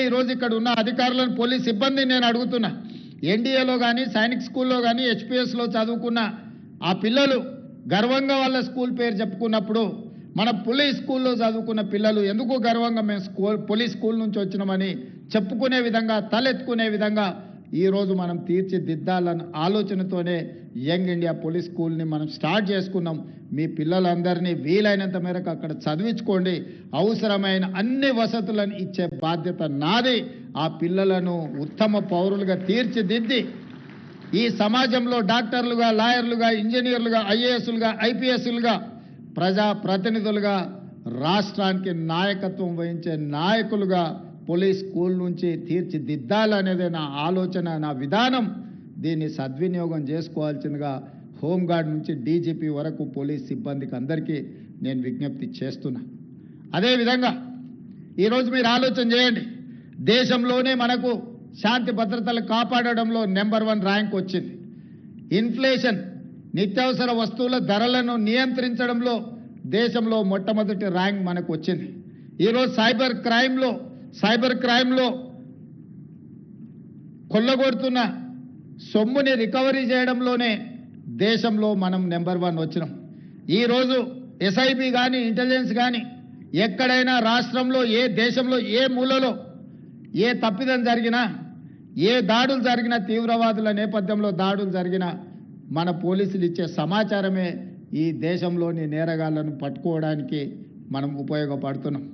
ఈరోజు ఇక్కడ ఉన్న అధికారులను పోలీస్ సిబ్బందిని నేను అడుగుతున్నా, ఎన్డీఏలో కానీ సైనిక్ స్కూల్లో కానీ హెచ్పిఎస్లో చదువుకున్న ఆ పిల్లలు గర్వంగా వాళ్ళ స్కూల్ పేరు చెప్పుకున్నప్పుడు మన పోలీస్ స్కూల్లో చదువుకున్న పిల్లలు ఎందుకు గర్వంగా మేము పోలీస్ స్కూల్ నుంచి వచ్చినామని చెప్పుకునే విధంగా తలెత్తుకునే విధంగా ఈరోజు మనం తీర్చిదిద్దాలన్న ఆలోచనతోనే యంగ్ ఇండియా పోలీస్ స్కూల్ని మనం స్టార్ట్ చేసుకున్నాం. మీ పిల్లలందరినీ వీలైనంత మేరకు అక్కడ చదివించుకోండి. అవసరమైన అన్ని వసతులను ఇచ్చే బాధ్యత నాది. ఆ పిల్లలను ఉత్తమ పౌరులుగా తీర్చిదిద్ది ఈ సమాజంలో డాక్టర్లుగా, లాయర్లుగా, ఇంజనీర్లుగా, ఐఏఎస్లుగా, ఐపీఎస్లుగా, ప్రజాప్రతినిధులుగా, రాష్ట్రానికి నాయకత్వం వహించే నాయకులుగా పోలీస్ స్కూల్ నుంచి తీర్చిదిద్దాలనేదే నా ఆలోచన, నా విధానం. దీన్ని సద్వినియోగం చేసుకోవాల్సిందిగా హోంగార్డ్ నుంచి డీజీపీ వరకు పోలీస్ సిబ్బందికి అందరికీ నేను విజ్ఞప్తి చేస్తున్నా. అదేవిధంగా ఈరోజు మీరు ఆలోచన చేయండి, దేశంలోనే మనకు శాంతి భద్రతలు కాపాడడంలో నెంబర్ 1 ర్యాంక్ వచ్చింది. ఇన్ఫ్లేషన్, నిత్యావసర వస్తువుల ధరలను నియంత్రించడంలో దేశంలో మొట్టమొదటి ర్యాంక్ మనకు వచ్చింది. ఈరోజు సైబర్ క్రైమ్లో కొల్లగొడుతున్న సొమ్ముని రికవరీ చేయడంలోనే దేశంలో మనం నెంబర్ 1 వచ్చినాం. ఈరోజు ఎస్ఐబి కానీ, ఇంటెలిజెన్స్ కానీ ఎక్కడైనా రాష్ట్రంలో, ఏ దేశంలో, ఏ మూలలో ఏ తప్పిదం జరిగినా, ఏ దాడులు జరిగినా, తీవ్రవాదుల నేపథ్యంలో దాడులు జరిగినా మన పోలీసులు ఇచ్చే సమాచారమే ఈ దేశంలోని నేరగాళ్లను పట్టుకోవడానికి మనం ఉపయోగపడుతున్నాం.